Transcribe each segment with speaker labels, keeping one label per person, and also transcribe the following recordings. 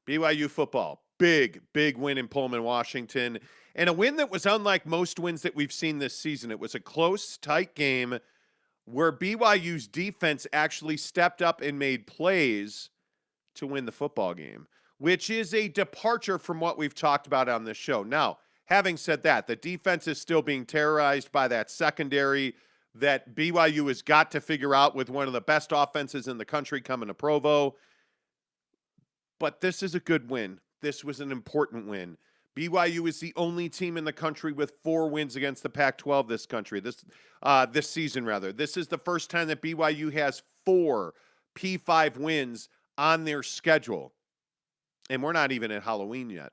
Speaker 1: BYU football, big win in Pullman, Washington, and a win that was unlike most wins that we've seen this season. It was a close, tight game where BYU's defense actually stepped up and made plays to win the football game, which is a departure from what we've talked about on this show. Now, having said that, the defense is still being terrorized by that secondary that BYU has got to figure out with one of the best offenses in the country coming to Provo. But this is a good win. This was an important win. BYU is the only team in the country with 4 wins against the Pac-12 this season rather. This is the first time that BYU has 4 P5 wins on their schedule. And we're not even at Halloween yet.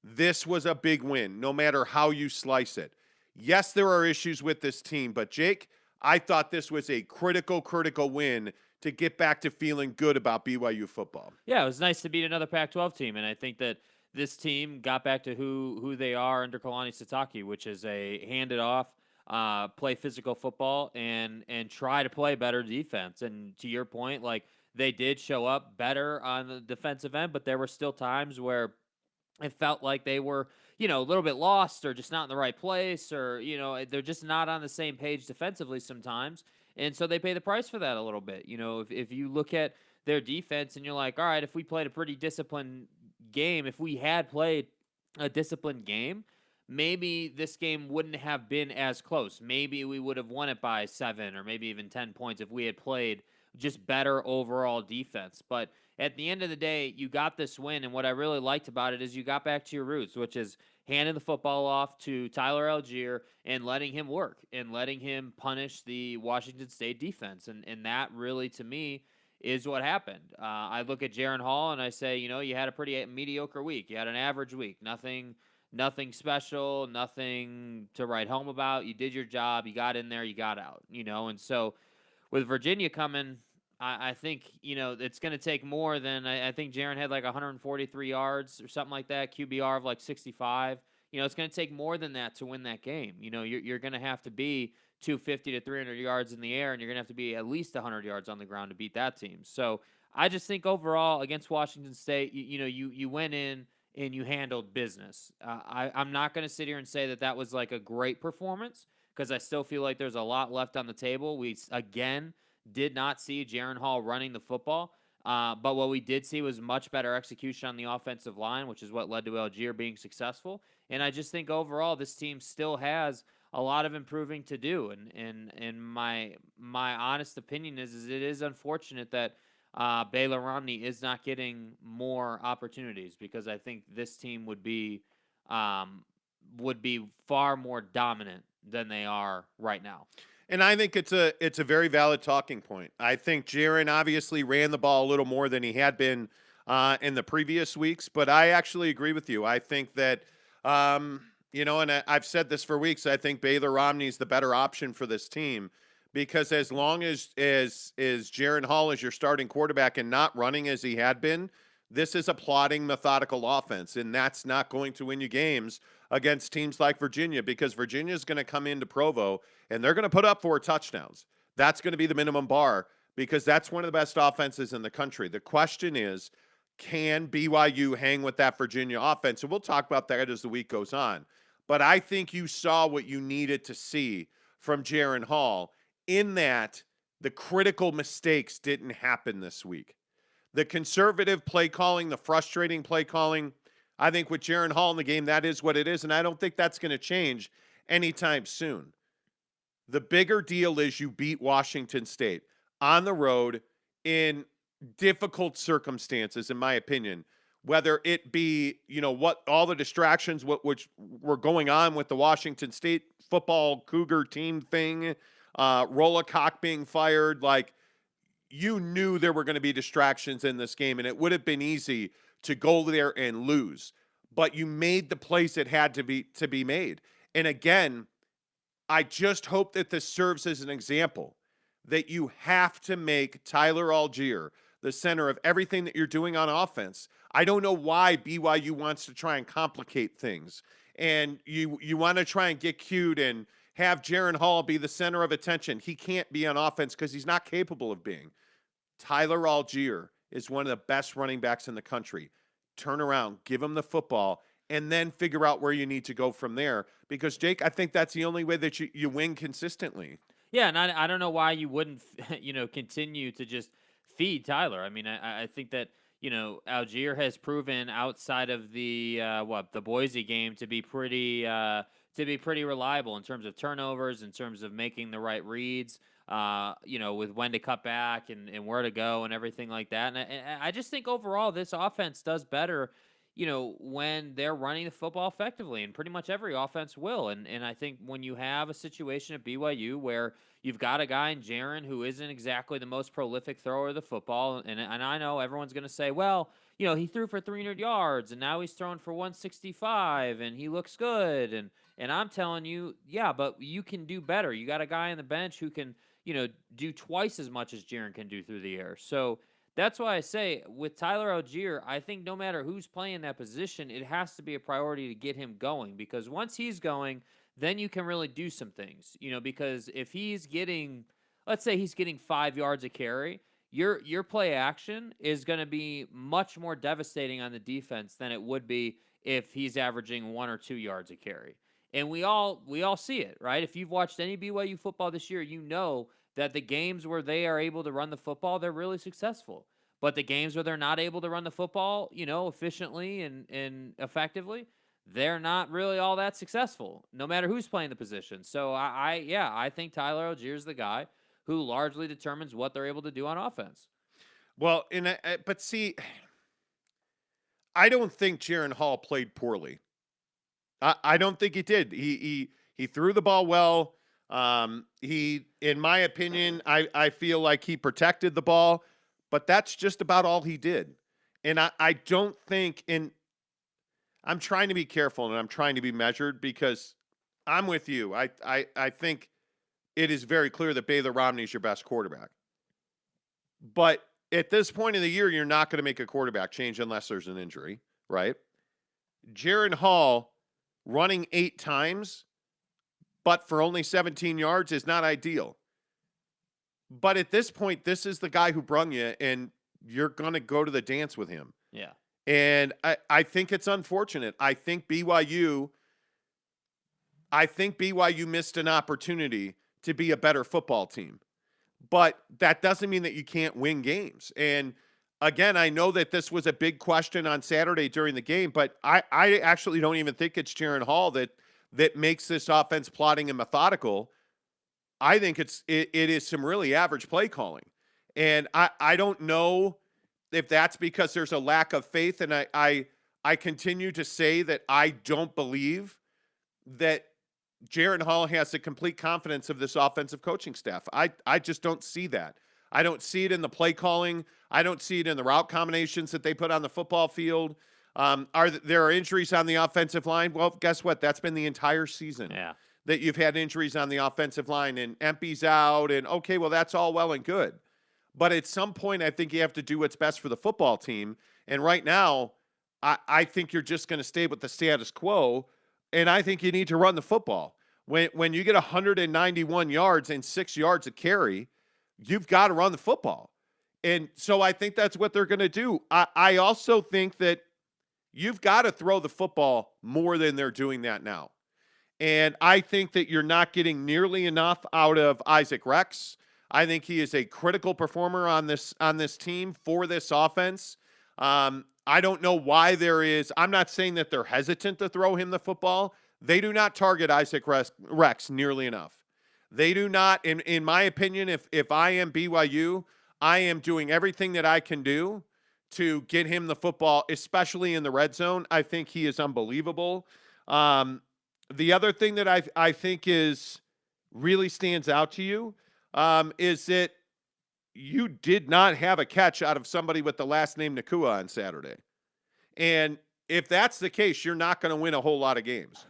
Speaker 1: This was a big win, no matter how you slice it. Yes, there are issues with this team, but Jake, I thought this was a critical win to get back to feeling good about BYU football.
Speaker 2: Yeah, it was nice to beat another Pac-12 team, and I think that this team got back to who they are under Kalani Sitake, which is a hand it off, play physical football, and try to play better defense. And to your point, like they did show up better on the defensive end, but there were still times where it felt like they were, a little bit lost or just not in the right place, or they're just not on the same page defensively sometimes. And so they pay the price for that a little bit. If you look at their defense and you're like, all right, if we played a pretty disciplined game, if we had played a disciplined game, maybe this game wouldn't have been as close. Maybe we would have won it by 7 or maybe even 10 points if we had played just better overall defense. But at the end of the day, you got this win, and what I really liked about it is you got back to your roots, which is handing the football off to Tyler Algier and letting him work and letting him punish the Washington State defense. And that really, to me, is what happened. I look at Jaren Hall and I say, you had a pretty mediocre week. You had an average week. Nothing special, nothing to write home about. You did your job. You got in there. You got out, And so with Virginia coming, I think, it's going to take more than I think Jaren had like 143 yards or something like that, QBR of like 65. It's going to take more than that to win that game. You're going to have to be 250 to 300 yards in the air, and you're going to have to be at least 100 yards on the ground to beat that team. So I just think overall against Washington State, you went in and you handled business. I'm not going to sit here and say that was like a great performance because I still feel like there's a lot left on the table. We, again, did not see Jaren Hall running the football. But what we did see was much better execution on the offensive line, which is what led to Algier being successful. And I just think overall this team still has a lot of improving to do. And my honest opinion is it is unfortunate that Baylor Romney is not getting more opportunities because I think this team would be far more dominant than they are right now.
Speaker 1: And I think it's a very valid talking point. I think Jaren obviously ran the ball a little more than he had been in the previous weeks, but I actually agree with you. I think that, and I've said this for weeks, I think Baylor Romney is the better option for this team because as long as Jaren Hall is your starting quarterback and not running as he had been, this is a plodding, methodical offense, and that's not going to win you games against teams like Virginia because Virginia is going to come into Provo and they're going to put up 4 touchdowns. That's going to be the minimum bar because that's one of the best offenses in the country. The question is, can BYU hang with that Virginia offense? And we'll talk about that as the week goes on. But I think you saw what you needed to see from Jaren Hall in that the critical mistakes didn't happen this week. The conservative play calling, the frustrating play calling, I think with Jaren Hall in the game, that is what it is, and I don't think that's going to change anytime soon. The bigger deal is you beat Washington State on the road in difficult circumstances, in my opinion, whether it be, what all the distractions which were going on with the Washington State football Cougar team thing, Rolacock being fired, like you knew there were going to be distractions in this game, and it would have been easy to go there and lose. But you made the plays that had to be made. And again, I just hope that this serves as an example that you have to make Tyler Algier the center of everything that you're doing on offense. I don't know why BYU wants to try and complicate things. And you want to try and get cute and have Jaren Hall be the center of attention. He can't be on offense because he's not capable of being. Tyler Algier is one of the best running backs in the country. turn around, give him the football, and then figure out where you need to go from there. Because, Jake, I think that's the only way that you win consistently.
Speaker 2: Yeah, and I don't know why you wouldn't, continue to just feed Tyler. I mean, I think that Algier has proven outside of the Boise game to be pretty reliable in terms of turnovers, in terms of making the right reads, with when to cut back and where to go and everything like that. And I just think overall this offense does better, when they're running the football effectively, and pretty much every offense will. And I think when you have a situation at BYU where you've got a guy in Jaron who isn't exactly the most prolific thrower of the football, and I know everyone's going to say, well, he threw for 300 yards and now he's throwing for 165 and he looks good. And I'm telling you, yeah, but you can do better. You got a guy on the bench who can, do twice as much as Jaron can do through the air. So that's why I say with Tyler Algier, I think no matter who's playing that position, it has to be a priority to get him going, because once he's going, then you can really do some things, because if he's getting, let's say he's getting 5 yards a carry, your play action is going to be much more devastating on the defense than it would be if he's averaging 1 or 2 yards a carry. And we all see it, right? If you've watched any BYU football this year, you know that the games where they are able to run the football, they're really successful. But the games where they're not able to run the football, efficiently and effectively, they're not really all that successful, no matter who's playing the position. So I think Tyler Algier's the guy who largely determines what they're able to do on offense.
Speaker 1: Well, but see, I don't think Jaron Hall played poorly. I don't think he did. He threw the ball well. In my opinion, I feel like he protected the ball, but that's just about all he did. And I don't think, and I'm trying to be careful and I'm trying to be measured, because I'm with you. I think it is very clear that Baylor Romney is your best quarterback. But at this point in the year, you're not going to make a quarterback change unless there's an injury, right? Jaron Hall running 8 times, but for only 17 yards is not ideal. But at this point, this is the guy who brung you, and you're going to go to the dance with him.
Speaker 2: Yeah.
Speaker 1: And I think it's unfortunate. I think BYU missed an opportunity to be a better football team. But that doesn't mean that you can't win games. And again, I know that this was a big question on Saturday during the game, but I actually don't even think it's Jaron Hall that makes this offense plotting and methodical. I think it is some really average play calling. And I don't know if that's because there's a lack of faith. And I continue to say that I don't believe that Jaron Hall has the complete confidence of this offensive coaching staff. I just don't see that. I don't see it in the play calling. I don't see it in the route combinations that they put on the football field. There are injuries on the offensive line? Well, guess what? That's been the entire season.
Speaker 2: Yeah.
Speaker 1: That you've had injuries on the offensive line, and Empey's out, and okay, well, that's all well and good. But at some point, I think you have to do what's best for the football team. And right now, I think you're just going to stay with the status quo, and I think you need to run the football. When you get 191 yards and 6 yards a carry, you've got to run the football. And so I think that's what they're going to do. I also think that you've got to throw the football more than they're doing that now. And I think that you're not getting nearly enough out of Isaac Rex. I think he is a critical performer on this team for this offense. I don't know why I'm not saying that they're hesitant to throw him the football. They do not target Isaac Rex nearly enough. They do not, in my opinion, if I am BYU, I am doing everything that I can do to get him the football, especially in the red zone. I think he is unbelievable. The other thing that I think really stands out to you is that you did not have a catch out of somebody with the last name Nakua on Saturday. And if that's the case, you're not going to win a whole lot of games.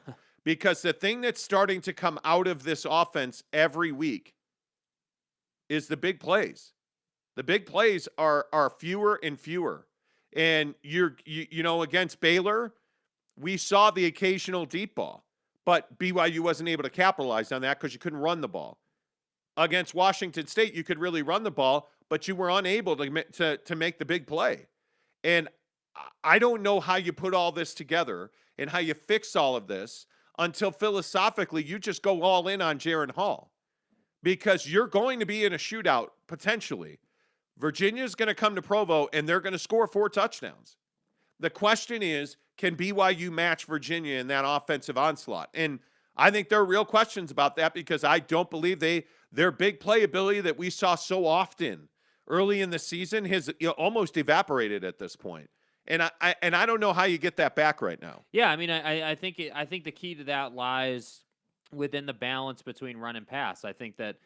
Speaker 1: Because the thing that's starting to come out of this offense every week is the big plays. The big plays are fewer and fewer. And you against Baylor, we saw the occasional deep ball. But BYU wasn't able to capitalize on that because you couldn't run the ball. Against Washington State, you could really run the ball, but you were unable to make the big play. And I don't know how you put all this together and how you fix all of this until philosophically you just go all in on Jaron Hall, because you're going to be in a shootout potentially. Virginia's going to come to Provo and they're going to score 4 touchdowns. The question is, can BYU match Virginia in that offensive onslaught? And I think there are real questions about that, because I don't believe their big playability that we saw so often early in the season has almost evaporated at this point. And I don't know how you get that back right now.
Speaker 2: Yeah, I mean, I think I think the key to that lies within the balance between run and pass. I think that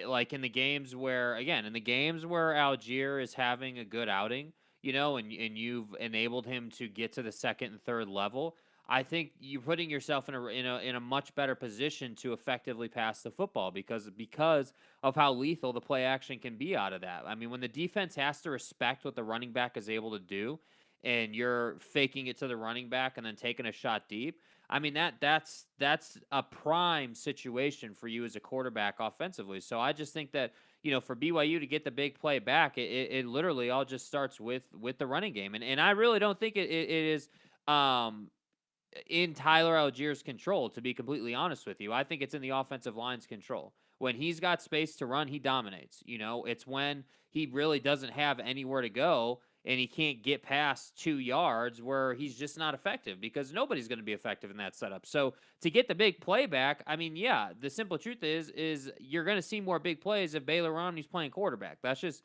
Speaker 2: like in the games where, again, in the games where Algier is having a good outing, and you've enabled him to get to the second and third level, I think you're putting yourself in a much better position to effectively pass the football, because of how lethal the play action can be out of that. I mean, when the defense has to respect what the running back is able to do, and you're faking it to the running back and then taking a shot deep, I mean, that's a prime situation for you as a quarterback offensively. So I just think that, for BYU to get the big play back, it literally all just starts with the running game. And I really don't think it is in Tyler Algier's control, to be completely honest with you. I think it's in the offensive line's control. When he's got space to run, he dominates. It's when he really doesn't have anywhere to go and he can't get past 2 yards where he's just not effective, because nobody's going to be effective in that setup. So to get the big play back, I mean, yeah, the simple truth is you're going to see more big plays if Baylor Romney's playing quarterback. That's just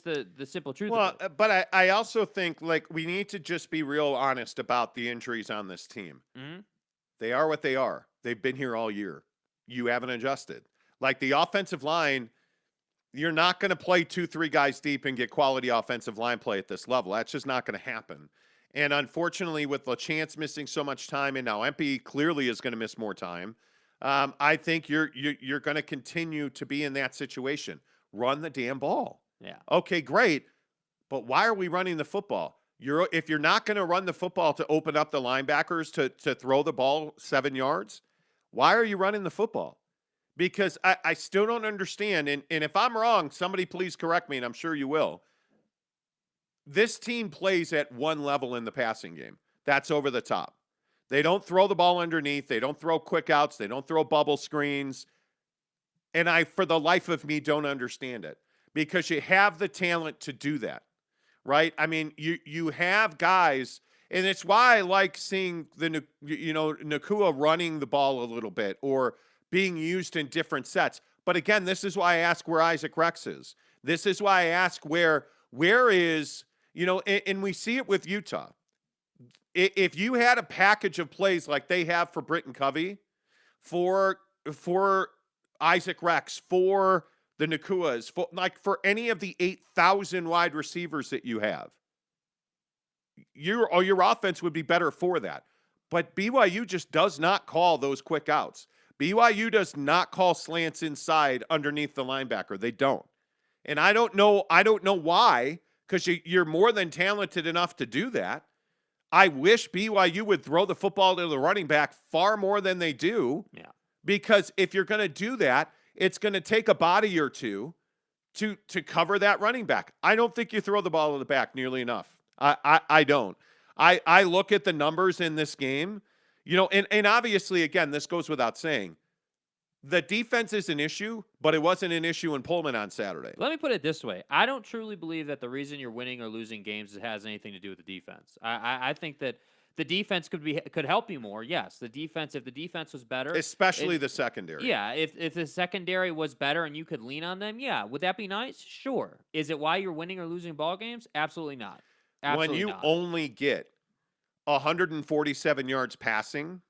Speaker 2: the simple truth of it.
Speaker 1: Well, but I also think, like, we need to just be real honest about the injuries on this team.
Speaker 2: Mm-hmm.
Speaker 1: They are what they are. They've been here all year. You haven't adjusted. Like, the offensive line, you're not going to play 2-3 guys deep and get quality offensive line play at this level. That's just not going to happen. And unfortunately, with LaChance missing so much time, and now Empey clearly is going to miss more time, I think you're going to continue to be in that situation. Run the damn ball.
Speaker 2: Yeah.
Speaker 1: Okay, great. But why are we running the football? If you're not going to run the football to open up the linebackers to throw the ball 7 yards, why are you running the football? Because I still don't understand. And if I'm wrong, somebody please correct me, and I'm sure you will. This team plays at one level in the passing game. That's over the top. They don't throw the ball underneath. They don't throw quick outs. They don't throw bubble screens. And I, for the life of me, don't understand it, because you have the talent to do that, right? I mean, you have guys, and it's why I like seeing Nakua running the ball a little bit, or being used in different sets. But again, this is why I ask where Isaac Rex is. This is why I ask where is, and we see it with Utah. If you had a package of plays like they have for Britton Covey, for Isaac Rex, for the Nakuas, for any of the 8,000 wide receivers that you have, your offense would be better for that. But BYU just does not call those quick outs. BYU does not call slants inside underneath the linebacker. They don't. And I don't know why, because you're more than talented enough to do that. I wish BYU would throw the football to the running back far more than they do.
Speaker 2: Yeah. Because
Speaker 1: if you're going to do that, it's going to take a body or two to cover that running back. I don't think you throw the ball to the back nearly enough. I don't. I look at the numbers in this game. And obviously, again, this goes without saying, the defense is an issue, but it wasn't an issue in Pullman on Saturday.
Speaker 2: Let me put it this way. I don't truly believe that the reason you're winning or losing games has anything to do with the defense. I think that the defense could help you more. Yes, if the defense was better.
Speaker 1: Especially the secondary.
Speaker 2: Yeah, if the secondary was better and you could lean on them, yeah. Would that be nice? Sure. Is it why you're winning or losing ball games? Absolutely not. Absolutely
Speaker 1: when you
Speaker 2: not.
Speaker 1: only get 147 yards passing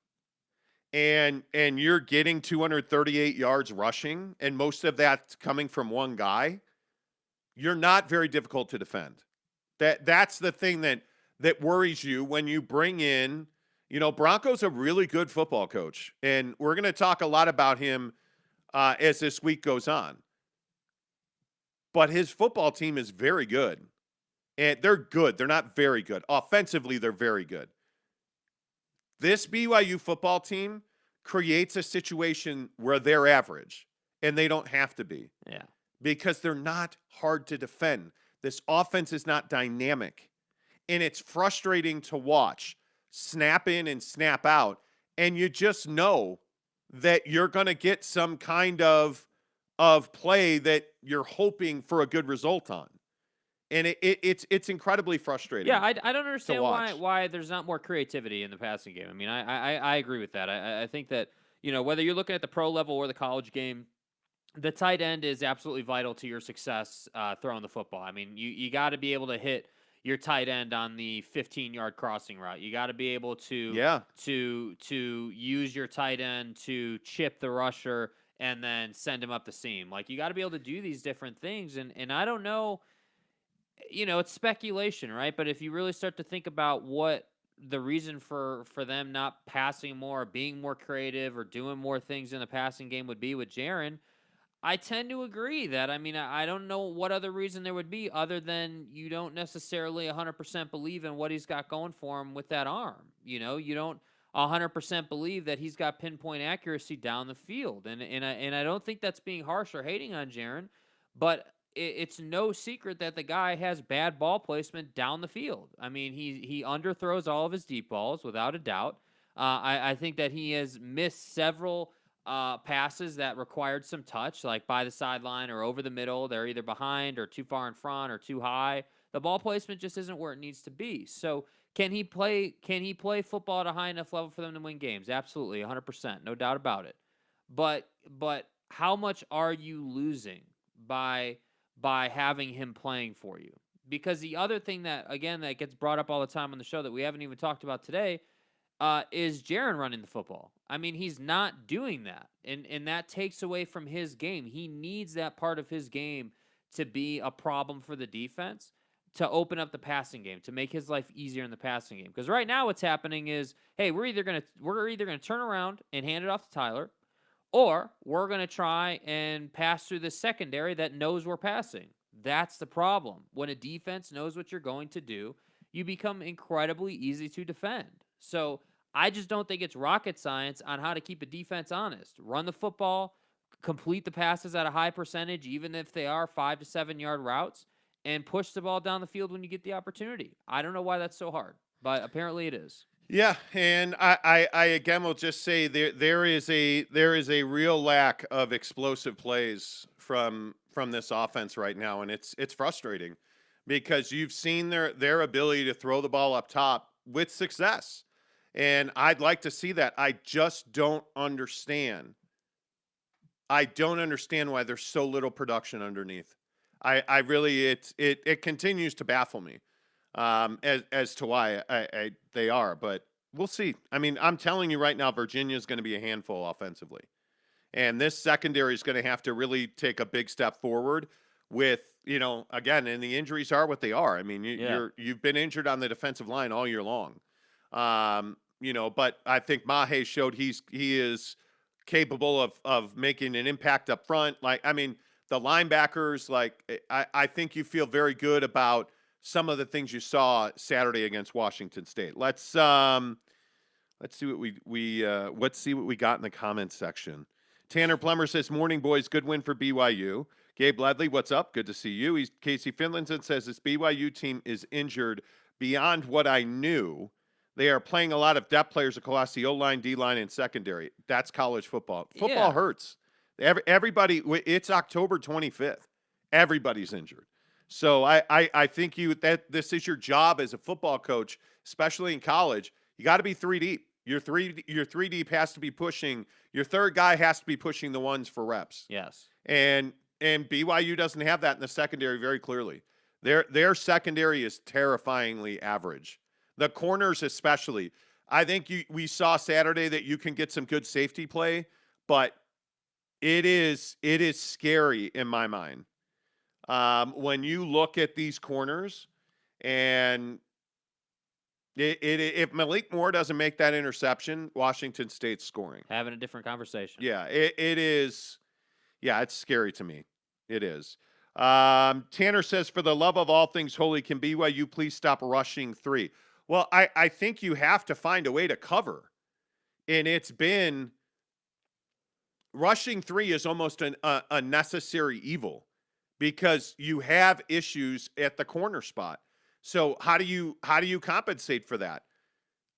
Speaker 1: and you're getting 238 yards rushing, and most of that's coming from one guy, you're not very difficult to defend. That's the thing that worries you when you bring in, Bronco's a really good football coach, and we're going to talk a lot about him as this week goes on. But his football team is very good. And they're good. They're not very good. Offensively, they're very good. This BYU football team creates a situation where they're average, and they don't have to be.
Speaker 2: Yeah.
Speaker 1: Because they're not hard to defend. This offense is not dynamic. and it's frustrating to watch snap in and snap out, and you just know that you're going to get some kind of play that you're hoping for a good result on. And it's incredibly
Speaker 2: Yeah,
Speaker 1: frustrating
Speaker 2: I don't
Speaker 1: to
Speaker 2: understand
Speaker 1: watch.
Speaker 2: why there's not more creativity in the passing game. I mean, I agree with that. I think that, whether you're looking at the pro level or the college game, the tight end is absolutely vital to your success throwing the football. I mean, you got to be able to hit your tight end on the 15-yard crossing route. You got to be able to
Speaker 1: Yeah.
Speaker 2: use your tight end to chip the rusher and then send him up the seam. Like, you got to be able to do these different things, and I don't know, it's speculation, right? But if you really start to think about what the reason for them not passing more, being more creative, or doing more things in the passing game would be with Jaron, I tend to agree that. I mean, I don't know what other reason there would be other than you don't necessarily 100% believe in what he's got going for him with that arm. You don't 100% believe that he's got pinpoint accuracy down the field, and I don't think that's being harsh or hating on Jaron, but it's no secret that the guy has bad ball placement down the field. I mean, he underthrows all of his deep balls without a doubt. I think that he has missed several passes that required some touch, like by the sideline or over the middle. They're either behind or too far in front or too high. The ball placement just isn't where it needs to be. So can he play? Can he play football at a high enough level for them to win games? Absolutely, 100%, no doubt about it. But how much are you losing by having him playing for you? Because the other thing that, again, that gets brought up all the time on the show that we haven't even talked about today is Jaron running the football. I mean, he's not doing that, and that takes away from his game. He needs that part of his game to be a problem for the defense, to open up the passing game, to make his life easier in the passing game. Because right now, what's happening is, hey, we're either gonna turn around and hand it off to Tyler, or we're gonna try and pass through the secondary that knows we're passing. That's the problem. When a defense knows what you're going to do, you become incredibly easy to defend. So I just don't think it's rocket science on how to keep a defense honest. Run the football, complete the passes at a high percentage, even if they are 5 to 7 yard routes, and push the ball down the field when you get the opportunity. I don't know why that's so hard, but apparently it is.
Speaker 1: Yeah, and I again will just say there is a real lack of explosive plays from this offense right now, and it's frustrating because you've seen their ability to throw the ball up top with success, and I'd like to see that. I just don't understand. I don't understand why there's so little production underneath. I really it continues to baffle me as to why they are, but we'll see. I mean, I'm telling you right now, Virginia is going to be a handful offensively, and this secondary is going to have to really take a big step forward. With again, and the injuries are what they are. I mean,
Speaker 2: Yeah.
Speaker 1: you've been injured on the defensive line all year long, but I think Mahe showed he is capable of making an impact up front. Like, I mean, the linebackers, like, I think you feel very good about some of the things you saw Saturday against Washington State. Let's see what let's see what we got in the comments section. Tanner Plummer says, "Morning, boys. Good win for BYU." Gabe Ledley, what's up? Good to see you. Casey Finlandson says, "This BYU team is injured beyond what I knew. They are playing a lot of depth players across the O-line, D-line, and secondary." That's college football. Football
Speaker 2: Yeah.
Speaker 1: hurts. Everybody, it's October 25th. Everybody's injured. So I think that this is your job as a football coach, especially in college. You got to be three deep. Your three deep has to be pushing. Your third guy has to be pushing the ones for reps.
Speaker 2: Yes.
Speaker 1: And BYU doesn't have that in the secondary very clearly. Their secondary is terrifyingly average. The corners especially. I think we saw Saturday that you can get some good safety play, but it is scary in my mind. When you look at these corners, and if Malik Moore doesn't make that interception, Washington State's scoring.
Speaker 2: Having a different conversation.
Speaker 1: Yeah, it is. Yeah, it's scary to me. It is. Tanner says, "For the love of all things holy, can BYU please stop rushing three?" Well, I think you have to find a way to cover. And it's been rushing three is almost a necessary evil because you have issues at the corner spot. So how do you compensate for that?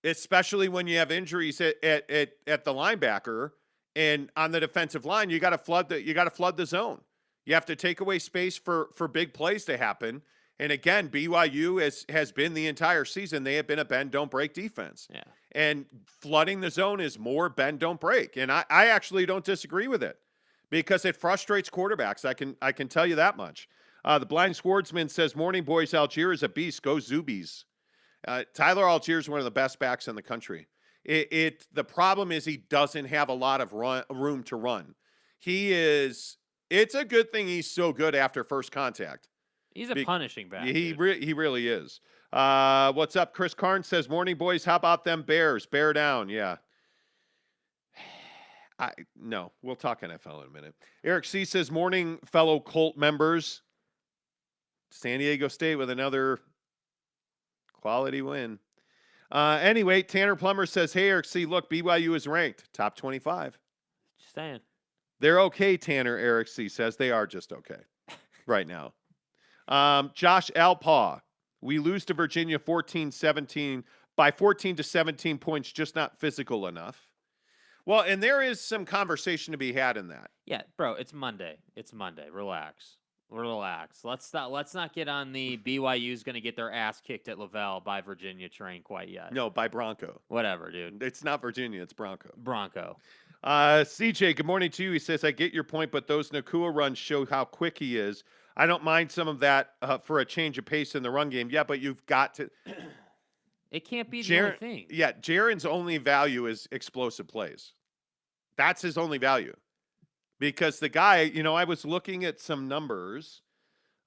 Speaker 1: Especially when you have injuries at the linebacker and on the defensive line, you got to flood the zone. You have to take away space for big plays to happen. And again, BYU has been the entire season. They have been a bend don't break defense.
Speaker 2: Yeah.
Speaker 1: And flooding the zone is more bend don't break. And I actually don't disagree with it because it frustrates quarterbacks. I can tell you that much. The blind swordsman says, "Morning, boys. Algier is a beast. Go Zubies." Tyler Algier is one of the best backs in the country. The problem is he doesn't have a lot of room to run. It's a good thing he's so good after first contact.
Speaker 2: He's a punishing back.
Speaker 1: He really is. What's up? Chris Carnes says, "Morning, boys. How about them Bears? Bear down." Yeah. No, we'll talk NFL in a minute. Eric C says, "Morning, fellow Colt members. San Diego State with another quality win." Anyway, Tanner Plummer says, "Hey, Eric C, look, BYU is ranked top 25.
Speaker 2: Just saying.
Speaker 1: They're okay, Tanner, Eric C says. They are just okay right now. Josh Alpaw, "We lose to Virginia 14-17 by 14 to 17 points, just not physical enough." Well, and there is some conversation to be had in that.
Speaker 2: Yeah, bro, it's Monday. Relax. Let's not get on the BYU's going to get their ass kicked at Lavelle by Virginia train quite yet.
Speaker 1: No, by Bronco.
Speaker 2: Whatever, dude.
Speaker 1: It's not Virginia, it's Bronco.
Speaker 2: CJ,
Speaker 1: good morning to you. He says, "I get your point, but those Nakua runs show how quick he is. I don't mind some of that for a change of pace in the run game." Yeah, but you've got to.
Speaker 2: It can't be the only thing.
Speaker 1: Yeah, Jaren's only value is explosive plays. That's his only value. Because the guy, I was looking at some numbers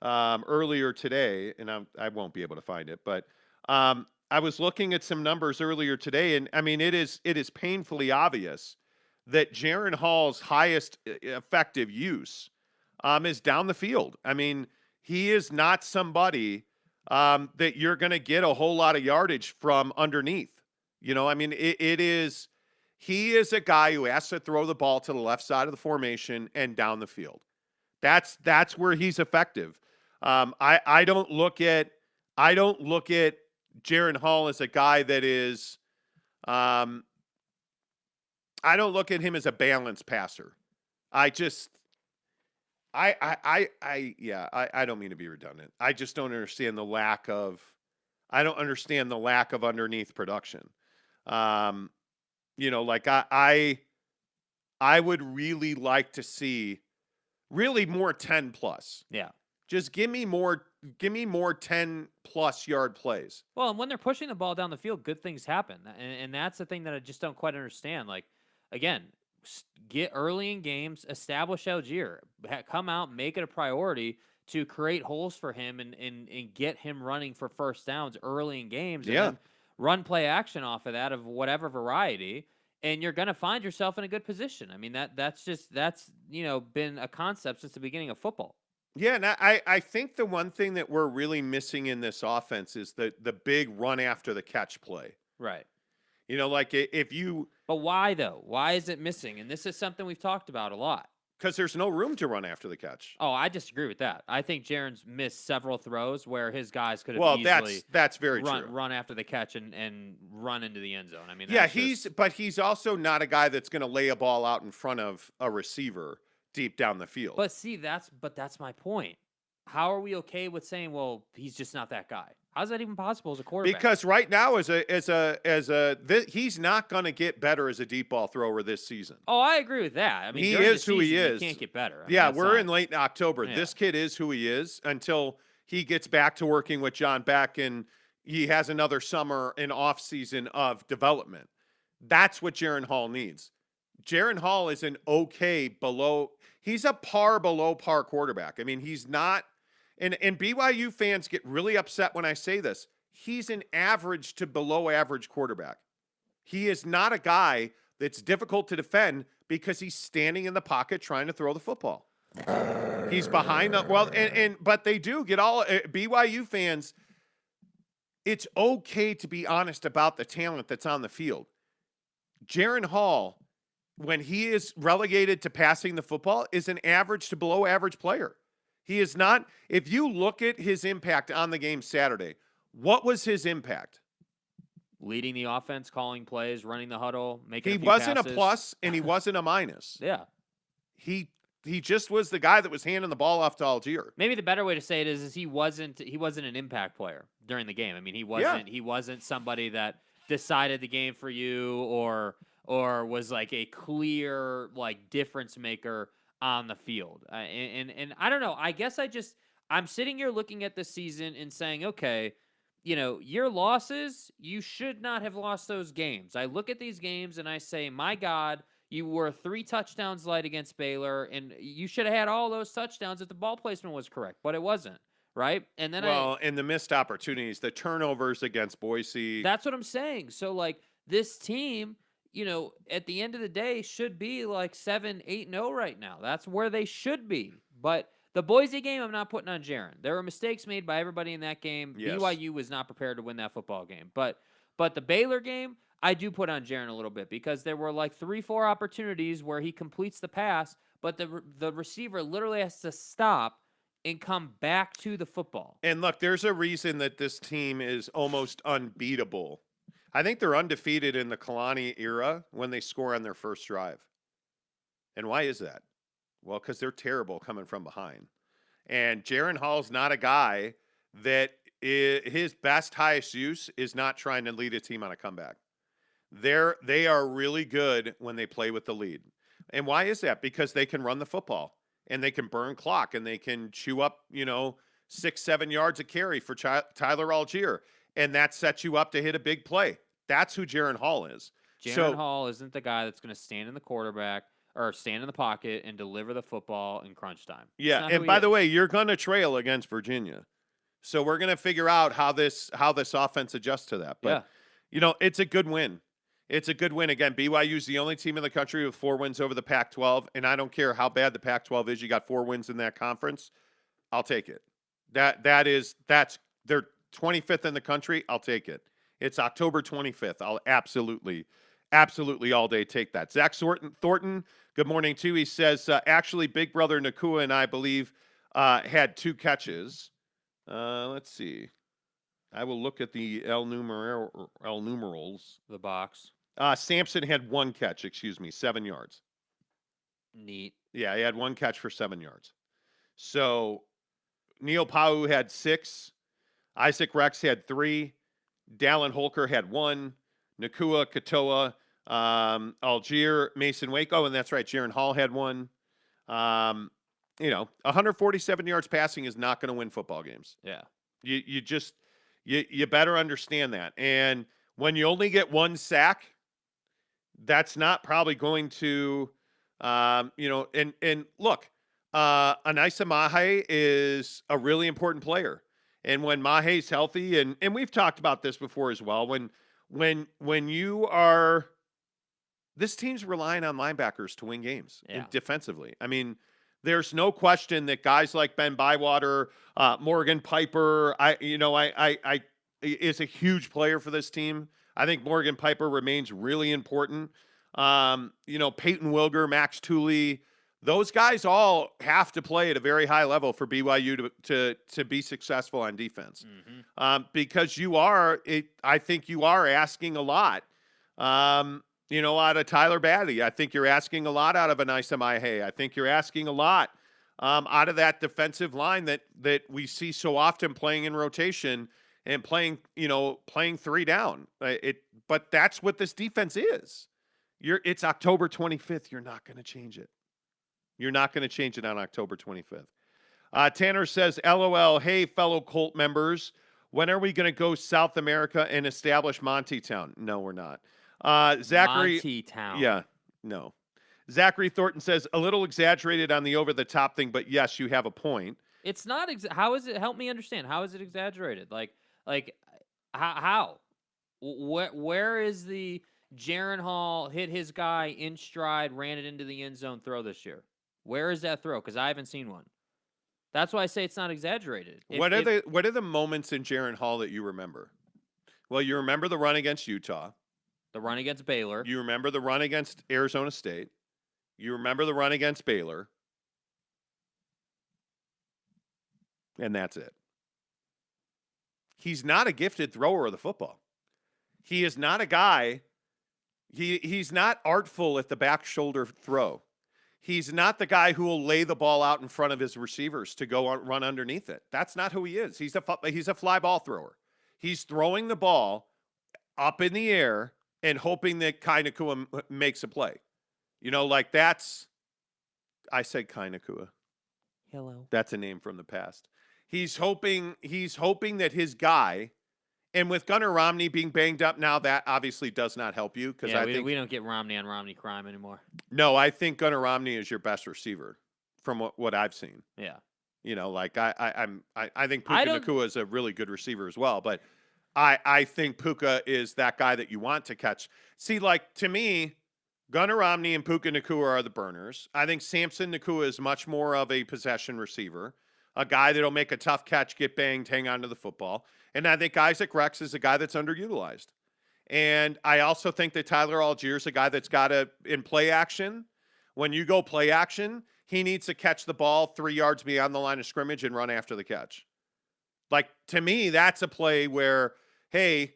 Speaker 1: earlier today, and I won't be able to find it, but I was looking at some numbers earlier today, and I mean, it is painfully obvious that Jaren Hall's highest effective use is down the field. I mean, he is not somebody that you're going to get a whole lot of yardage from underneath. I mean, he is a guy who has to throw the ball to the left side of the formation and down the field. That's where he's effective. I don't look at Jaren Hall as a guy that is. I don't look at him as a balanced passer. I don't mean to be redundant. I just don't understand the lack of. I don't understand the lack of underneath production. Like I would really like to see really more 10 plus.
Speaker 2: Yeah.
Speaker 1: Just give me more 10 plus yard plays.
Speaker 2: Well, and when they're pushing the ball down the field, good things happen. And that's the thing that I just don't quite understand. Like, again, get early in games, establish Algier, come out, make it a priority to create holes for him and get him running for first downs early in games. And then run play action off of that of whatever variety, and you're going to find yourself in a good position. I mean, that's been a concept since the beginning of football.
Speaker 1: Yeah, and I think the one thing that we're really missing in this offense is the big run after the catch play.
Speaker 2: Right.
Speaker 1: Like if you...
Speaker 2: But why, though? Why is it missing? And this is something we've talked about a lot.
Speaker 1: Because there's no room to run after the catch.
Speaker 2: Oh, I disagree with that. I think Jaren's missed several throws where his guys could have easily
Speaker 1: that's very true.
Speaker 2: Run after the catch and run into the end zone. I mean,
Speaker 1: yeah, but he's also not a guy that's going to lay a ball out in front of a receiver deep down the field.
Speaker 2: But see, that's my point. How are we okay with saying, well, he's just not that guy? How's that even possible as a quarterback?
Speaker 1: Because right now, he's not going to get better as a deep ball thrower this season.
Speaker 2: Oh, I agree with that. I mean,
Speaker 1: he is who he is.
Speaker 2: He can't get better.
Speaker 1: We're in late October. Yeah. This kid is who he is until he gets back to working with John Beck and he has another summer and off season of development. That's what Jaren Hall needs. Jaren Hall is he's a par below par quarterback. I mean, he's not. And BYU fans get really upset when I say this. He's an average to below average quarterback. He is not a guy that's difficult to defend because he's standing in the pocket trying to throw the football. He's behind the but they do get all BYU fans. It's okay to be honest about the talent that's on the field. Jaren Hall, when he is relegated to passing the football, is an average to below average player. He is not. If you look at his impact on the game Saturday, What was his impact?
Speaker 2: Leading the offense, calling plays, running the huddle, making
Speaker 1: He
Speaker 2: a few
Speaker 1: wasn't a
Speaker 2: passes.
Speaker 1: plus and he wasn't a minus.
Speaker 2: Yeah.
Speaker 1: He just was the guy that was handing the ball off to Algier.
Speaker 2: Maybe the better way to say it is he wasn't an impact player during the game. I mean, he wasn't somebody that decided the game for you or was like a clear like difference maker on the field. And I don't know. I guess I'm sitting here looking at the season and saying, okay, your losses, you should not have lost those games. I look at these games and I say, my God, you were 3 touchdowns light against Baylor, and you should have had all those touchdowns if the ball placement was correct, but it wasn't, right? And then
Speaker 1: and the missed opportunities, the turnovers against Boise.
Speaker 2: That's what I'm saying. So, like, this team, at the end of the day, should be like 7-8-0 right now. That's where they should be. But the Boise game, I'm not putting on Jaron. There were mistakes made by everybody in that game.
Speaker 1: Yes.
Speaker 2: BYU was not prepared to win that football game. But the Baylor game, I do put on Jaron a little bit because there were like 3-4 opportunities where he completes the pass, but the receiver literally has to stop and come back to the football.
Speaker 1: And look, there's a reason that this team is almost unbeatable. I think they're undefeated in the Kalani era when they score on their first drive. And why is that? Well, because they're terrible coming from behind. And Jaron Hall's not a guy that his best, highest use is not trying to lead a team on a comeback. They are really good when they play with the lead. And why is that? Because they can run the football and they can burn clock and they can chew up, 6-7 yards a carry for Tyler Algier. And that sets you up to hit a big play. That's who Jaron Hall is.
Speaker 2: Jaron Hall isn't the guy that's going to stand in the quarterback or stand in the pocket and deliver the football in crunch time.
Speaker 1: Yeah, and by the way, you're going to trail against Virginia. So we're going to figure out how this offense adjusts to that. But, it's a good win. It's a good win. Again, BYU's the only team in the country with 4 wins over the Pac-12, and I don't care how bad the Pac-12 is. You got 4 wins in that conference. I'll take it. That's they're 25th in the country. I'll take it. It's October 25th. I'll absolutely all day take that. Zach Thornton, good morning too. He says, actually, Big Brother Nakua and I believe had 2 catches. Let's see. I will look at the El numerals.
Speaker 2: The box.
Speaker 1: Sampson had 1 catch, 7 yards.
Speaker 2: Neat.
Speaker 1: Yeah, he had 1 catch for 7 yards. So Neil Pau had 6. Isaac Rex had 3. Dallin Holker had 1. Nakua, Katoa, Algier, Mason Waco, and that's right, Jaron Hall had 1. 147 yards passing is not going to win football games.
Speaker 2: Yeah.
Speaker 1: You better understand that. And when you only get 1 sack, that's not probably going to, and look, Anisa Mahe is a really important player. And when Mahe's healthy, and we've talked about this before as well, when you are, this team's relying on linebackers to win games defensively. I mean, there's no question that guys like Ben Bywater, Morgan Piper, is a huge player for this team. I think Morgan Piper remains really important. Peyton Wilger, Max Tooley, those guys all have to play at a very high level for BYU to be successful on defense. Mm-hmm. Because I think you are asking a lot. Out of Tyler Batty. I think you're asking a lot out of Anisa Mahe. I think you're asking a lot out of that defensive line that we see so often playing in rotation and playing 3 down. But that's what this defense is. It's October 25th. You're not going to change it. You're not going to change it on October 25th. Tanner says, LOL, hey, fellow Colt members, when are we going to go South America and establish Monty Town? No, we're not. Zachary,
Speaker 2: Monty Town.
Speaker 1: Yeah, no. Zachary Thornton says, a little exaggerated on the over-the-top thing, but yes, you have a point.
Speaker 2: It's not. How is it? Help me understand. How is it exaggerated? Like how? Where is the Jaron Hall hit his guy in stride, ran it into the end zone throw this year? Where is that throw? Because I haven't seen one. That's why I say it's not exaggerated.
Speaker 1: What are the moments in Jaron Hall that you remember? Well, you remember the run against Utah.
Speaker 2: The run against Baylor.
Speaker 1: You remember the run against Arizona State. You remember the run against Baylor. And that's it. he's not a gifted thrower of the football. He is not a guy. He's not artful at the back shoulder throw. He's not the guy who will lay the ball out in front of his receivers to go run underneath it. That's not who he is. He's a fly ball thrower. He's throwing the ball up in the air and hoping that Kainakua makes a play. Like that's. I said Kainakua.
Speaker 2: Hello.
Speaker 1: That's a name from the past. He's hoping that his guy, and with Gunnar Romney being banged up now, that obviously does not help you because
Speaker 2: we don't get Romney on Romney crime anymore.
Speaker 1: No, I think Gunnar Romney is your best receiver from what I've seen.
Speaker 2: Yeah.
Speaker 1: Like I think Puka Nacua is a really good receiver as well, but I think Puka is that guy that you want to catch. See, like to me, Gunnar Romney and Puka Nacua are the burners. I think Samson Nacua is much more of a possession receiver, a guy that'll make a tough catch, get banged, hang on to the football. And I think Isaac Rex is a guy that's underutilized. And I also think that Tyler Algier is a guy that's got to, in play action, when you go play action, he needs to catch the ball 3 yards beyond the line of scrimmage and run after the catch. Like, to me, that's a play where, hey,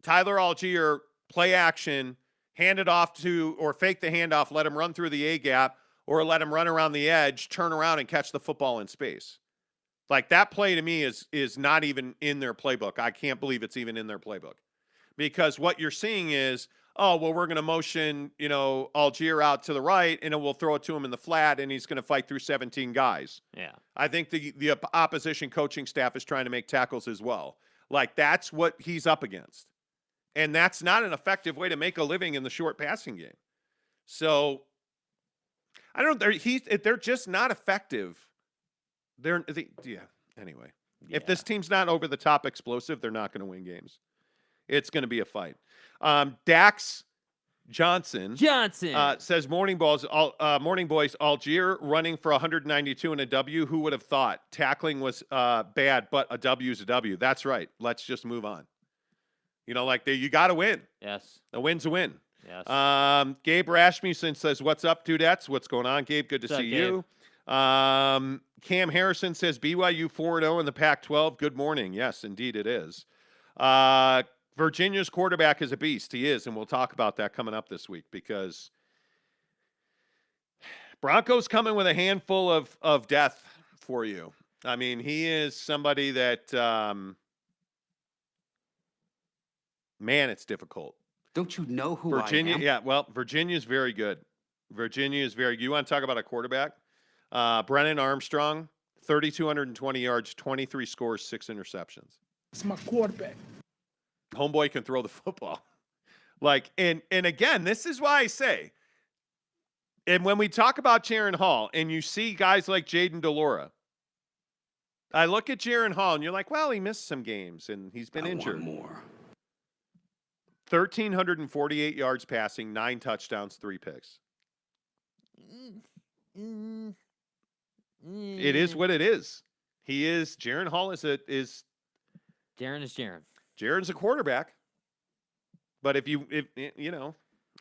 Speaker 1: Tyler Algier, play action, hand it off to, or fake the handoff, let him run through the A gap, or let him run around the edge, turn around and catch the football in space. Like that play to me is not even in their playbook. I can't believe it's even in their playbook. Because what you're seeing is, oh, well, we're going to motion, Algier out to the right, and then we'll throw it to him in the flat, and he's going to fight through 17 guys.
Speaker 2: Yeah.
Speaker 1: I think the opposition coaching staff is trying to make tackles as well. Like, that's what he's up against. And that's not an effective way to make a living in the short passing game. So, I don't know. They're just not effective. Anyway.
Speaker 2: Yeah.
Speaker 1: If this team's not over the top explosive, they're not going to win games. It's going to be a fight. Dax Johnson says, morning boys, Algier running for 192 and a W. Who would have thought? Tackling was bad, but a W is a W. That's right. Let's just move on. You got to win.
Speaker 2: Yes.
Speaker 1: A win's a win.
Speaker 2: Yes.
Speaker 1: Gabe Rasmussen says, what's up, dudettes? What's going on, Gabe? Good to see you. Cam Harrison says, BYU 4-0 in the Pac-12. Good morning. Yes, indeed it is. Virginia's quarterback is a beast. He is, and we'll talk about that coming up this week because Bronco's coming with a handful of death for you. I mean, he is somebody that, man, it's difficult.
Speaker 3: Don't you know who
Speaker 1: Virginia?
Speaker 3: I am?
Speaker 1: Yeah, well, Virginia's very good. Virginia is very good. You want to talk about a quarterback? Brennan Armstrong, 3,220 yards, 23 scores, 6 interceptions.
Speaker 4: It's my quarterback.
Speaker 1: Homeboy can throw the football. And again, this is why I say, and when we talk about Jaron Hall and you see guys like Jaden DeLora, I look at Jaron Hall and you're like, well, he missed some games and he's been injured.
Speaker 3: Want more.
Speaker 1: 1,348 yards passing, 9 touchdowns, 3 picks. It is what it is. Jaron Hall is
Speaker 2: Jaron is Jaron.
Speaker 1: Jaron's a quarterback. But if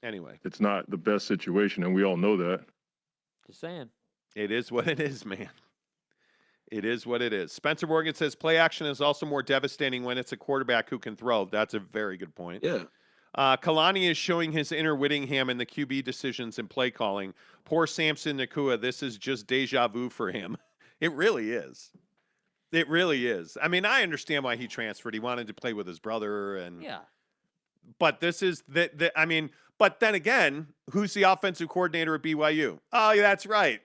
Speaker 1: anyway.
Speaker 5: It's not the best situation, and we all know that.
Speaker 2: Just saying.
Speaker 1: It is what it is, man. It is what it is. Spencer Morgan says play action is also more devastating when it's a quarterback who can throw. That's a very good point.
Speaker 3: Yeah.
Speaker 1: Kalani is showing his inner Whittingham in the QB decisions and play calling. Poor Samson Nacua. This is just deja vu for him. It really is. It really is. I mean, I understand why he transferred. He wanted to play with his brother, and
Speaker 2: Yeah.
Speaker 1: But this is I mean, but then again, who's the offensive coordinator at BYU? Oh, yeah, that's right.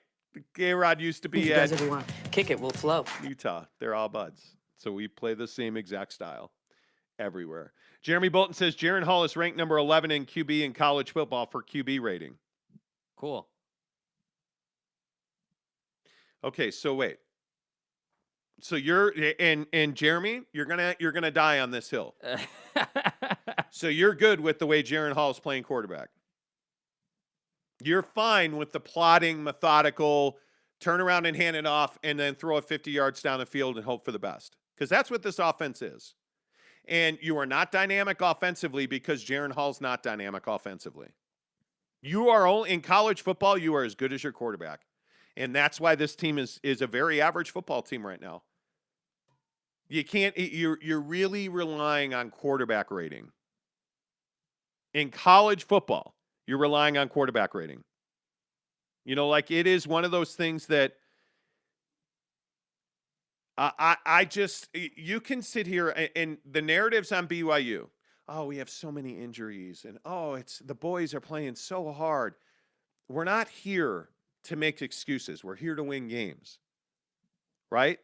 Speaker 1: Gayrod used to be at
Speaker 6: Kick it, will flow.
Speaker 1: Utah. They're all buds. So we play the same exact style everywhere. Jeremy Bolton says Jaron Hall is ranked number 11 in QB in college football for QB rating.
Speaker 2: Cool.
Speaker 1: Okay, so wait. So Jeremy, you're gonna die on this hill. So you're good with the way Jaron Hall is playing quarterback. You're fine with the plodding, methodical, turn around and hand it off, and then throw it 50 yards down the field and hope for the best. Because that's what this offense is. And you are not dynamic offensively because Jaron Hall's not dynamic offensively. You are only in college football, you are as good as your quarterback. And that's why this team is a very average football team right now. You can't. You're really relying on quarterback rating. In college football, you're relying on quarterback rating. Like it is one of those things that I just, you can sit here and the narratives on BYU. Oh, we have so many injuries, and it's the boys are playing so hard. We're not here to make excuses. We're here to win games, right?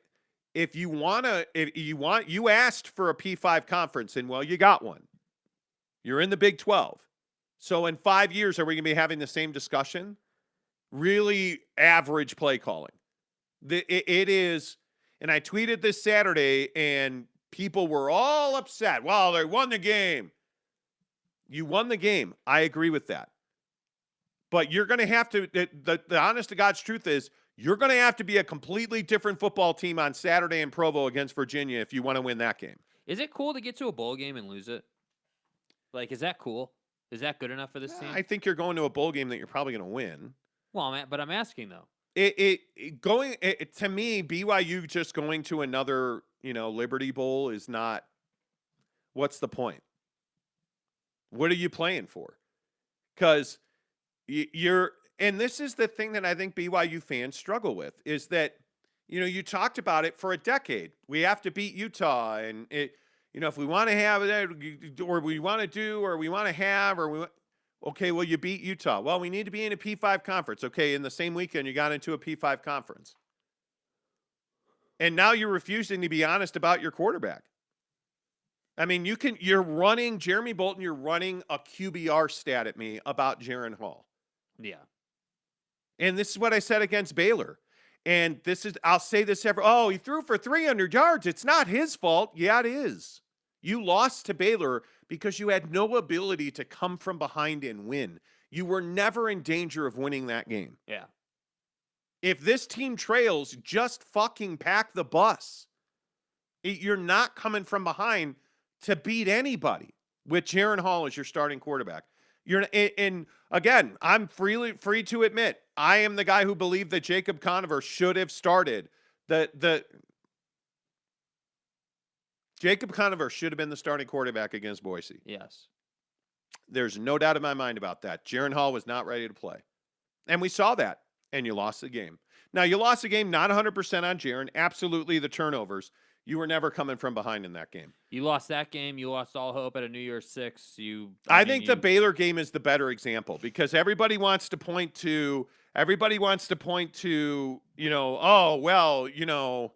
Speaker 1: If you asked for a P5 conference, and well, you got one. You're in the Big 12. So in 5 years, are we going to be having the same discussion? Really average play calling. It is, and I tweeted this Saturday, and people were all upset. Well, they won the game. You won the game. I agree with that. But you're going to have to, the honest to God's truth is, you're going to have to be a completely different football team on Saturday in Provo against Virginia if you want to win that game.
Speaker 2: Is it cool to get to a bowl game and lose it? Like, is that cool? Is that good enough for this team?
Speaker 1: I think you're going to a bowl game that you're probably going to win.
Speaker 2: Well, but I'm asking, though.
Speaker 1: To me, BYU just going to another, Liberty Bowl is not, what's the point? What are you playing for? Because and this is the thing that I think BYU fans struggle with, is that, you talked about it for a decade. We have to beat Utah, and if we want to have it, or we want to do, or we want to have, okay, well, you beat Utah. Well, we need to be in a P5 conference. Okay, in the same weekend, you got into a P5 conference. And now you're refusing to be honest about your quarterback. I mean, you're running, Jeremy Bolton, you're running a QBR stat at me about Jaren Hall.
Speaker 2: Yeah.
Speaker 1: And this is what I said against Baylor. And I'll say this he threw for 300 yards. It's not his fault. Yeah, it is. You lost to Baylor because you had no ability to come from behind and win. You were never in danger of winning that game.
Speaker 2: Yeah.
Speaker 1: If this team trails, just fucking pack the bus. You're not coming from behind to beat anybody with Jaren Hall as your starting quarterback. And again, I'm free to admit, I am the guy who believed that Jacob Conover should have started. Jacob Conover should have been the starting quarterback against Boise.
Speaker 2: Yes.
Speaker 1: There's no doubt in my mind about that. Jaren Hall was not ready to play. And we saw that, and you lost the game. Now, you lost the game not 100% on Jaren. Absolutely the turnovers. You were never coming from behind in that game.
Speaker 2: You lost that game. You lost all hope at a New Year's 6.
Speaker 1: I think the Baylor game is the better example, because everybody wants to point to, you know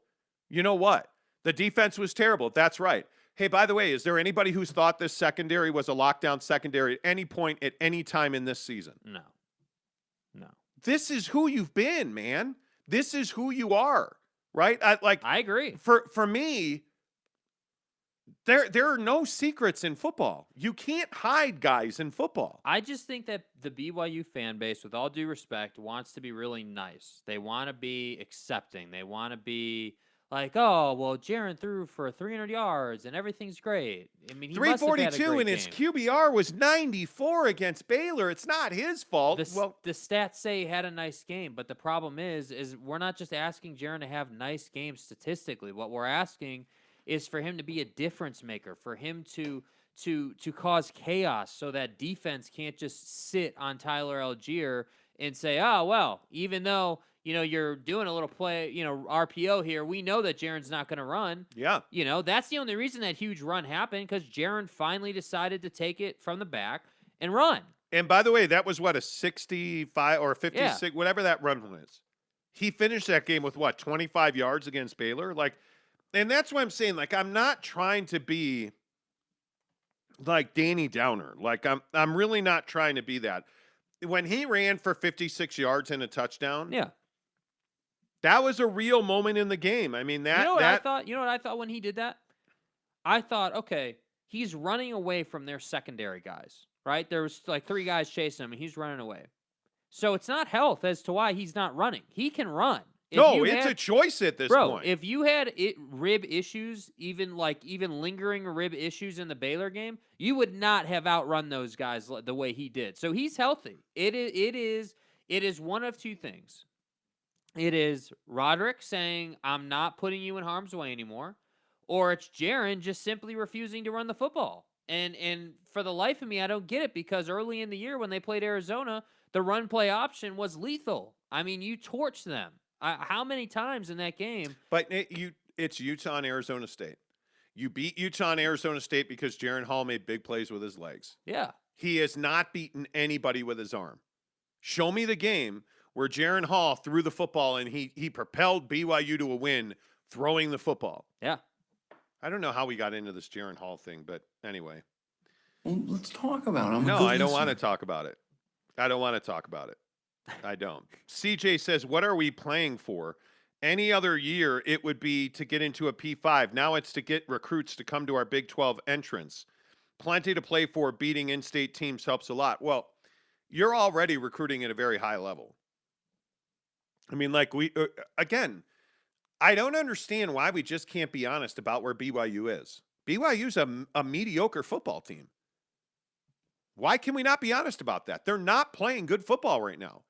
Speaker 1: what? The defense was terrible. That's right. Hey, by the way, is there anybody who's thought this secondary was a lockdown secondary at any point at any time in this season?
Speaker 2: No.
Speaker 1: This is who you've been, man. This is who you are, right? I
Speaker 2: agree.
Speaker 1: For me, there are no secrets in football. You can't hide guys in football.
Speaker 2: I just think that the BYU fan base, with all due respect, wants to be really nice. They want to be accepting. They want to be like, oh, well, Jaren threw for 300 yards and everything's great. I mean, he
Speaker 1: 342 and his QBR was 94 against Baylor. It's not his fault.
Speaker 2: The stats say he had a nice game, but the problem is we're not just asking Jaren to have nice games statistically. What we're asking is for him to be a difference maker, for him to cause chaos so that defense can't just sit on Tyler Algier and say, oh, well, even though you're doing a little play, RPO here, we know that Jaren's not going to run.
Speaker 1: Yeah.
Speaker 2: That's the only reason that huge run happened, because Jaren finally decided to take it from the back and run.
Speaker 1: And by the way, that was a 65 or 56, whatever that run was. He finished that game with 25 yards against Baylor? And that's what I'm saying. I'm not trying to be like Danny Downer. I'm really not trying to be that. When he ran for 56 yards and a touchdown, that was a real moment in the game. I mean,
Speaker 2: I thought? You know what I thought when he did that? I thought, okay, he's running away from their secondary guys, right? There was 3 guys chasing him, and he's running away. So it's not health as to why he's not running. He can run.
Speaker 1: It's a choice at this point.
Speaker 2: If you had rib issues, even lingering rib issues in the Baylor game, you would not have outrun those guys the way he did. So he's healthy. It is one of two things. It is Roderick saying, I'm not putting you in harm's way anymore, or it's Jaren just simply refusing to run the football. And for the life of me, I don't get it, because early in the year when they played Arizona, the run play option was lethal. I mean, you torched them. How many times in that game?
Speaker 1: But it's Utah and Arizona State. You beat Utah and Arizona State because Jaren Hall made big plays with his legs.
Speaker 2: Yeah.
Speaker 1: He has not beaten anybody with his arm. Show me the game where Jaren Hall threw the football and he propelled BYU to a win throwing the football.
Speaker 2: Yeah.
Speaker 1: I don't know how we got into this Jaren Hall thing, but anyway.
Speaker 3: Well, let's talk about it.
Speaker 1: No, I don't want to talk about it. I don't want to talk about it. I don't. CJ says, what are we playing for? Any other year, it would be to get into a P5. Now it's to get recruits to come to our Big 12 entrance. Plenty to play for. Beating in-state teams helps a lot. Well, you're already recruiting at a very high level. I mean, like again, I don't understand why we just can't be honest about where BYU is. BYU's a mediocre football team. Why can we not be honest about that? They're not playing good football right now.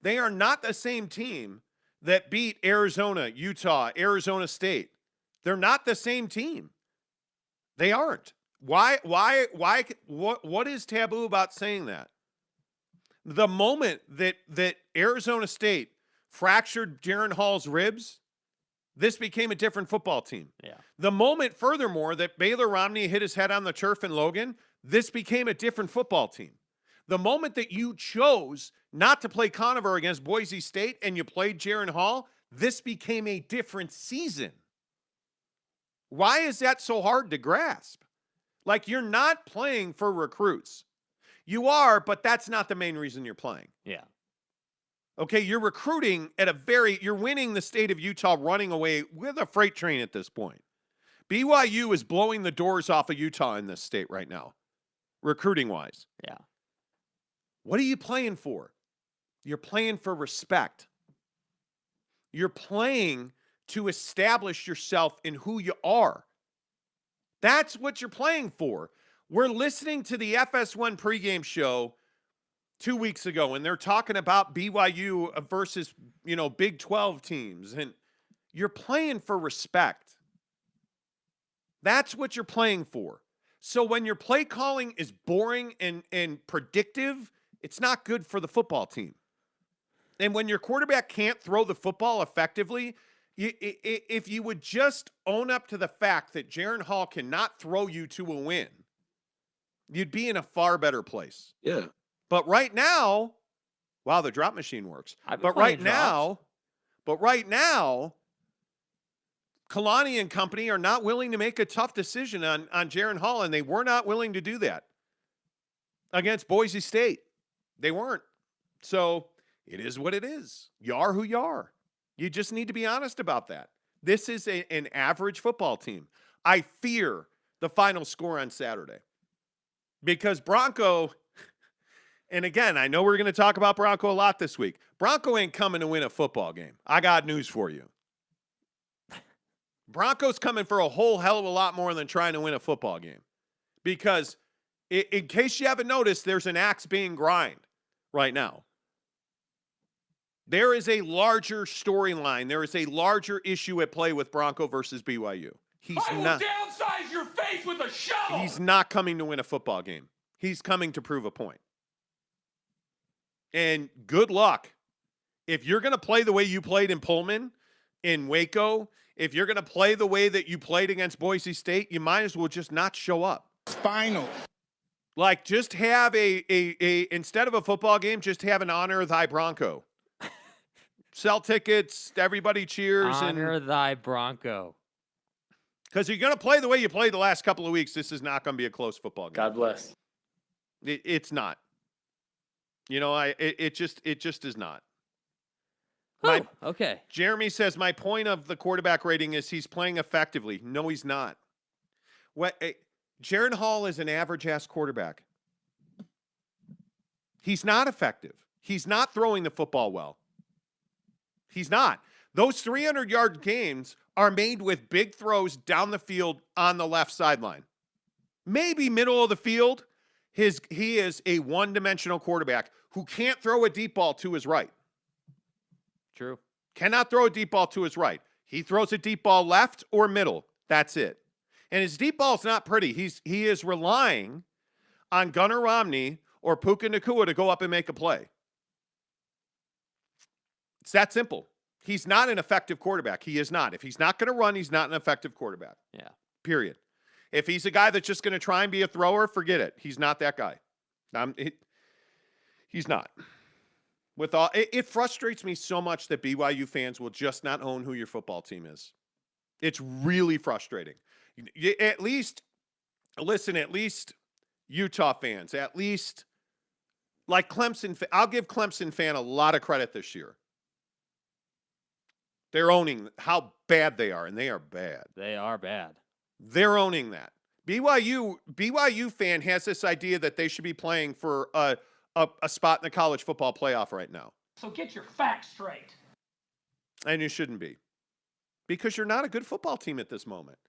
Speaker 1: They are not the same team that beat Arizona, Utah, Arizona State. They're not the same team. They aren't. Why, what is taboo about saying that? The moment that Arizona State fractured Jaren Hall's ribs, this became a different football team.
Speaker 2: Yeah.
Speaker 1: The moment, furthermore, that Baylor Romney hit his head on the turf in Logan, this became a different football team. The moment that you chose not to play Conover against Boise State and you played Jaren Hall, this became a different season. Why is that so hard to grasp? Like, you're not playing for recruits. You are, but that's not the main reason you're playing.
Speaker 2: Yeah.
Speaker 1: Okay, you're recruiting at you're winning the state of Utah running away with a freight train at this point. BYU is blowing the doors off of Utah in this state right now, recruiting-wise.
Speaker 2: Yeah.
Speaker 1: What are you playing for? You're playing for respect. You're playing to establish yourself in who you are. That's what you're playing for. We're listening to the FS1 pregame show 2 weeks ago, and they're talking about BYU versus, Big 12 teams, and you're playing for respect. That's what you're playing for. So when your play calling is boring and predictive, it's not good for the football team. And when your quarterback can't throw the football effectively, if you would just own up to the fact that Jaren Hall cannot throw you to a win, you'd be in a far better place.
Speaker 3: Yeah.
Speaker 1: But right now, wow, the drop machine works. But right now, Kalani and company are not willing to make a tough decision on Jaren Hall, and they were not willing to do that against Boise State. They weren't. So it is what it is. You are who you are. You just need to be honest about that. This is an average football team. I fear the final score on Saturday because Bronco, and again, I know we're going to talk about Bronco a lot this week. Bronco ain't coming to win a football game. I got news for you. Bronco's coming for a whole hell of a lot more than trying to win a football game. Because in case you haven't noticed, there's an axe being grind right now. There is a larger storyline. There is a larger issue at play with Bronco versus BYU.
Speaker 4: I will downsize your face with a shovel.
Speaker 1: He's not coming to win a football game. He's coming to prove a point. And good luck. If you're going to play the way you played in Pullman, in Waco, if you're going to play the way that you played against Boise State, you might as well just not show up.
Speaker 4: Spinal.
Speaker 1: Like, just have instead of a football game, just have an honor thy Bronco. Sell tickets, everybody cheers.
Speaker 2: Honor thy Bronco.
Speaker 1: Because you're going to play the way you played the last couple of weeks, this is not going to be a close football game.
Speaker 3: God bless.
Speaker 1: It's not. It just is not.
Speaker 2: Okay.
Speaker 1: Jeremy says, my point of the quarterback rating is he's playing effectively. No, he's not. Jaren Hall is an average-ass quarterback. He's not effective. He's not throwing the football well. He's not. Those 300-yard games are made with big throws down the field on the left sideline. Maybe middle of the field. He is a one-dimensional quarterback who can't throw a deep ball to his right.
Speaker 2: True.
Speaker 1: Cannot throw a deep ball to his right. He throws a deep ball left or middle. That's it. And his deep ball's not pretty. He is relying on Gunnar Romney or Puka Nacua to go up and make a play. It's that simple. He's not an effective quarterback. He is not. If he's not going to run, he's not an effective quarterback.
Speaker 2: Yeah.
Speaker 1: Period. If he's a guy that's just going to try and be a thrower, forget it. He's not that guy. He's not. It frustrates me so much that BYU fans will just not own who your football team is. It's really frustrating. At least Utah fans, at least like Clemson. I'll give Clemson fan a lot of credit this year. They're owning how bad they are, and they are bad.
Speaker 2: They are bad.
Speaker 1: They're owning that. BYU fan has this idea that they should be playing for a spot in the college football playoff right now.
Speaker 4: So get your facts straight.
Speaker 1: And you shouldn't be. Because you're not a good football team at this moment.